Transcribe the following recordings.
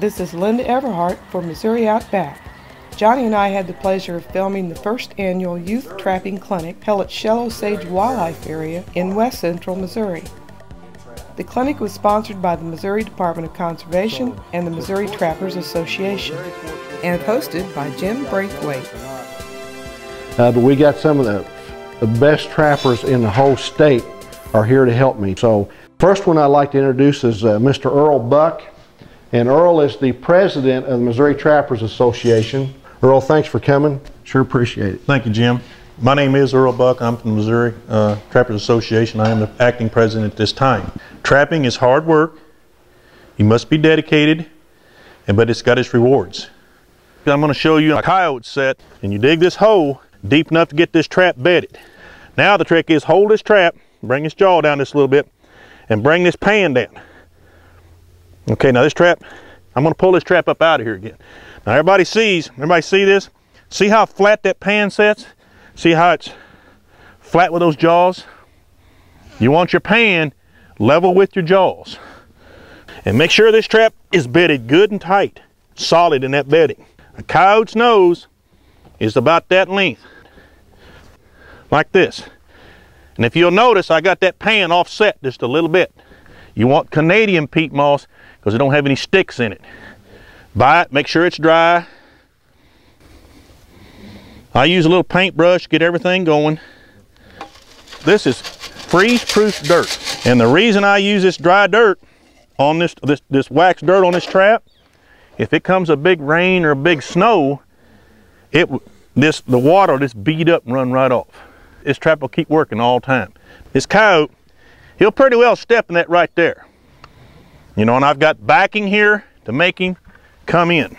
This is Johnny Everhart for Missouri Outback. Johnny and I had the pleasure of filming the first annual youth trapping clinic held at Schell Osage Wildlife area in west central Missouri. The clinic was sponsored by the Missouri Department of Conservation and the Missouri Trappers Association and hosted by Jim Braithwaite. But we got some of the best trappers in the whole state are here to help me. So first one I'd like to introduce is Mr. Earl Buck. And Earl is the president of the Missouri Trappers Association. Earl, thanks for coming. Sure appreciate it. Thank you, Jim. My name is Earl Buck. I'm from the Missouri Trappers Association. I am the acting president at this time. Trapping is hard work. You must be dedicated, but it's got its rewards. I'm going to show you a coyote set, and you dig this hole deep enough to get this trap bedded. Now the trick is hold this trap, bring this jaw down just a little bit, and bring this pan down. Okay, now this trap, I'm going to pull this trap up out of here again. Now everybody see this? See how flat that pan sets? See how it's flat with those jaws? You want your pan level with your jaws. And make sure this trap is bedded good and tight, solid in that bedding. A coyote's nose is about that length, like this. And if you'll notice, I got that pan offset just a little bit. You want Canadian peat moss because it don't have any sticks in it. Buy it, make sure it's dry. I use a little paintbrush, get everything going. This is freeze-proof dirt. And the reason I use this dry dirt on this wax dirt on this trap, if it comes a big rain or a big snow, the water will just bead up and run right off. This trap will keep working all the time. This coyote, he'll pretty well step in that right there. You know, and I've got backing here to make him come in.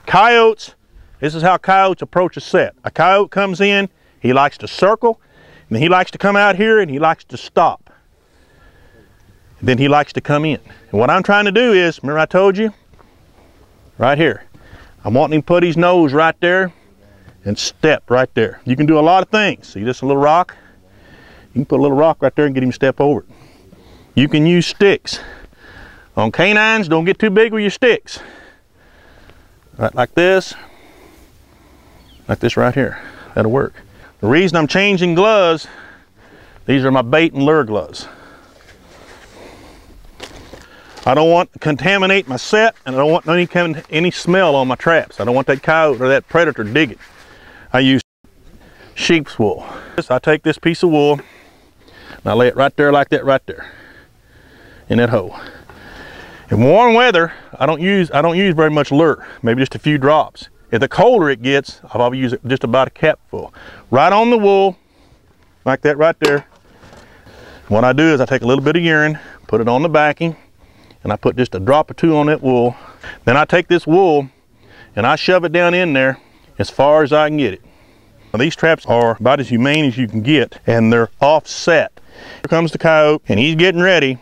Coyotes, this is how coyotes approach a set. A coyote comes in, he likes to circle, and then he likes to come out here and he likes to stop. And then he likes to come in. And what I'm trying to do is, remember I told you? Right here. I'm wanting him to put his nose right there and step right there. You can do a lot of things. See this little rock? You can put a little rock right there and get him to step over it. You can use sticks. On canines, don't get too big with your sticks. Right, like this right here. That'll work. The reason I'm changing gloves, these are my bait and lure gloves. I don't want to contaminate my set, and I don't want any smell on my traps. I don't want that coyote or that predator digging. I use sheep's wool. I take this piece of wool and I lay it right there like that right there in that hole. In warm weather, I don't use very much lure, maybe just a few drops. If the colder it gets, I'll probably use just about a capful. Right on the wool, like that right there. What I do is I take a little bit of urine, put it on the backing, and I put just a drop or two on that wool. Then I take this wool and I shove it down in there as far as I can get it. Now, these traps are about as humane as you can get, and they're offset. Here comes the coyote, and he's getting ready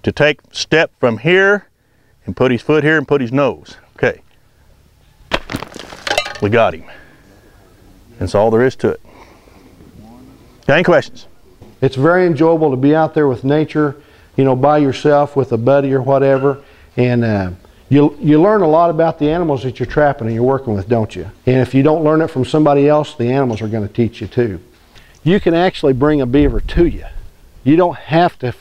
to take step from here and put his foot here and put his nose. Okay, we got him. That's all there is to it. Got any questions? It's very enjoyable to be out there with nature, you know, by yourself with a buddy or whatever, and you learn a lot about the animals that you're trapping and you're working with, don't you? And if you don't learn it from somebody else, the animals are going to teach you too. You can actually bring a beaver to you. You don't have to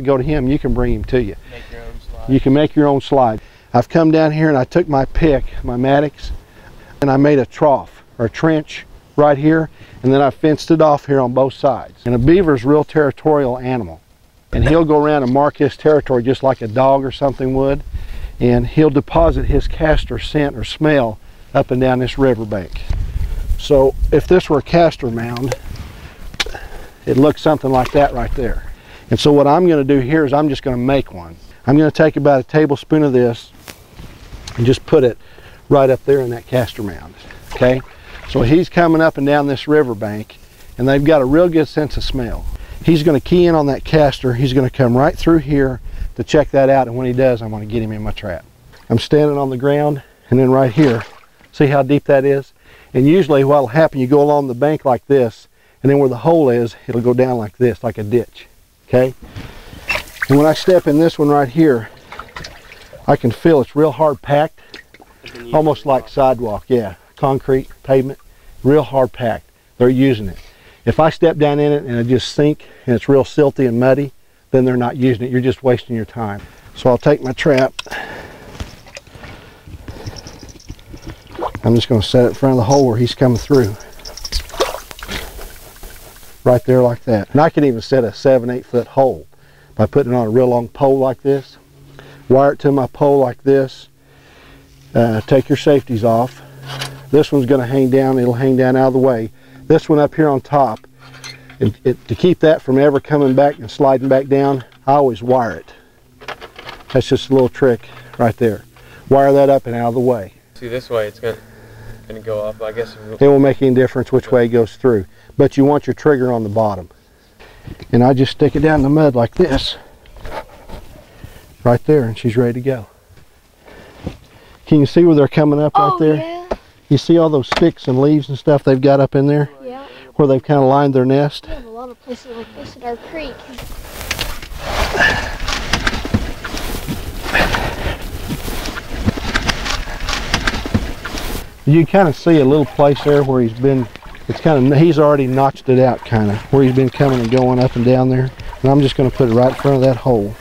go to him. You can bring him to you. Make your own slide. You can make your own slide. I've come down here and I took my pick, my Maddox, and I made a trough or trench right here, and then I fenced it off here on both sides. And a beaver's a real territorial animal, and he'll go around and mark his territory just like a dog or something would, and he'll deposit his castor scent or smell up and down this riverbank. So if this were a castor mound, it looks something like that right there. And so what I'm going to do here is I'm just going to make one. I'm going to take about a tablespoon of this and just put it right up there in that castor mound. Okay? So he's coming up and down this riverbank, and they've got a real good sense of smell. He's going to key in on that castor. He's going to come right through here to check that out, and when he does, I'm going to get him in my trap. I'm standing on the ground, and then right here, see how deep that is? And usually what'll happen, you go along the bank like this, and then where the hole is, it'll go down like this, like a ditch, okay? And when I step in this one right here, I can feel it's real hard packed, almost like sidewalk, yeah, concrete, pavement, real hard packed. They're using it. If I step down in it and it just sink and it's real silty and muddy, then they're not using it. You're just wasting your time. So I'll take my trap. I'm just going to set it in front of the hole where he's coming through. Right there like that. And I can even set a 7-8 foot hole by putting it on a real long pole like this. Wire it to my pole like this. Take your safeties off. This one's going to hang down. It'll hang down out of the way. This one up here on top, to keep that from ever coming back and sliding back down, I always wire it. That's just a little trick right there. Wire that up and out of the way. See, this way it's going to go up, I guess. It won't make any difference which way it goes through, but you want your trigger on the bottom. And I just stick it down in the mud like this, right there, and she's ready to go. Can you see where they're coming up right there? Yeah. You see all those sticks and leaves and stuff they've got up in there? Yeah. Where they've kind of lined their nest? We have a lot of places like this at our creek. You kind of see a little place there where he's been, he's already notched it out kind of, where he's been coming and going up and down there. And I'm just going to put it right in front of that hole.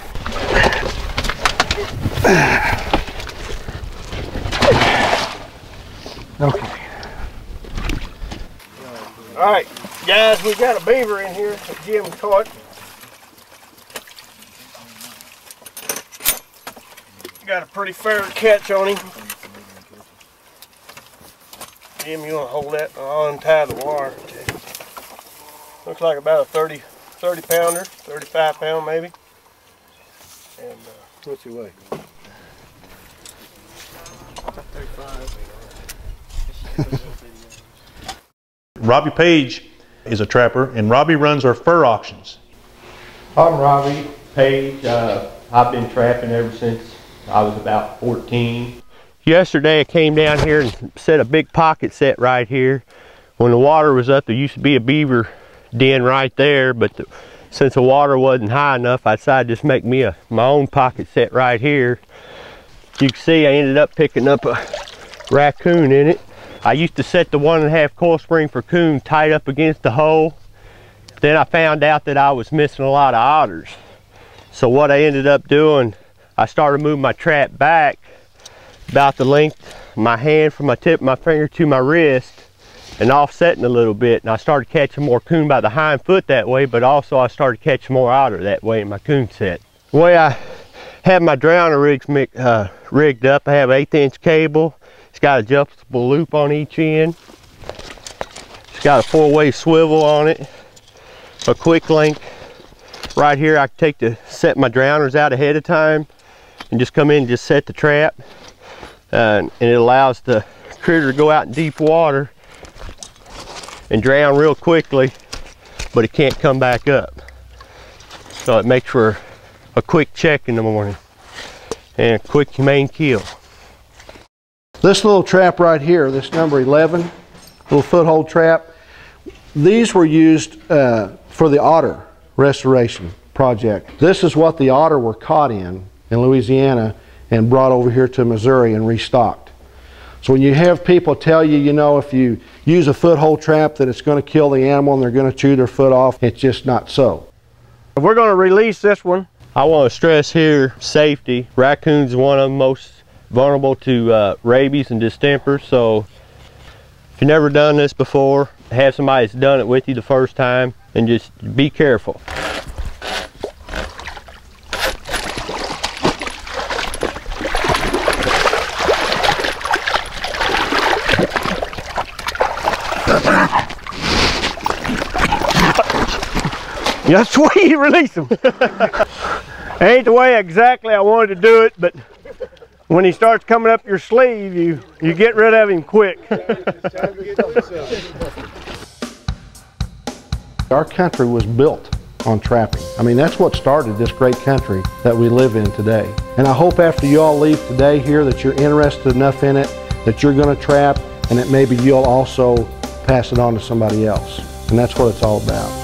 Okay. All right, guys, we've got a beaver in here that Jim caught. Got a pretty fair catch on him. Jim, you want to hold that? I'll untie the wire. Okay. Looks like about a 30 pounder, 35 pound maybe. And what's your weight? About 35. Robbie Page is a trapper, and Robbie runs our fur auctions. I'm Robbie Page. I've been trapping ever since I was about 14. Yesterday I came down here and set a big pocket set right here. When the water was up, there used to be a beaver den right there, but since the water wasn't high enough, I decided to just make me my own pocket set right here. You can see I ended up picking up a raccoon in it. I used to set the 1.5 coil spring for coon tight up against the hole. Then I found out that I was missing a lot of otters. So what I ended up doing, I started moving my trap back about the length of my hand from my tip of my finger to my wrist and offsetting a little bit. And I started catching more coon by the hind foot that way, but also I started catching more otter that way in my coon set. The way I have my drowner rigged up, I have 1/8 inch cable. It's got an adjustable loop on each end. It's got a 4-way swivel on it. A quick link. Right here I can set my drowners out ahead of time and just come in and just set the trap. And it allows the critter to go out in deep water and drown real quickly, but it can't come back up. So it makes for a quick check in the morning and a quick humane kill. This little trap right here, this number 11, little foothold trap, these were used for the otter restoration project. This is what the otter were caught in Louisiana and brought over here to Missouri and restocked. So when you have people tell you, you know, if you use a foothold trap that it's going to kill the animal and they're going to chew their foot off, it's just not so. We're going to release this one. I want to stress here safety. Raccoons are one of the most vulnerable to rabies and distemper, so if you've never done this before, have somebody that's done it with you the first time and just be careful. That's the way you release them. Ain't the way exactly I wanted to do it, but when he starts coming up your sleeve, you get rid of him quick. Our country was built on trapping. I mean, that's what started this great country that we live in today. And I hope after you all leave today here that you're interested enough in it, that you're going to trap, and that maybe you'll also pass it on to somebody else. And that's what it's all about.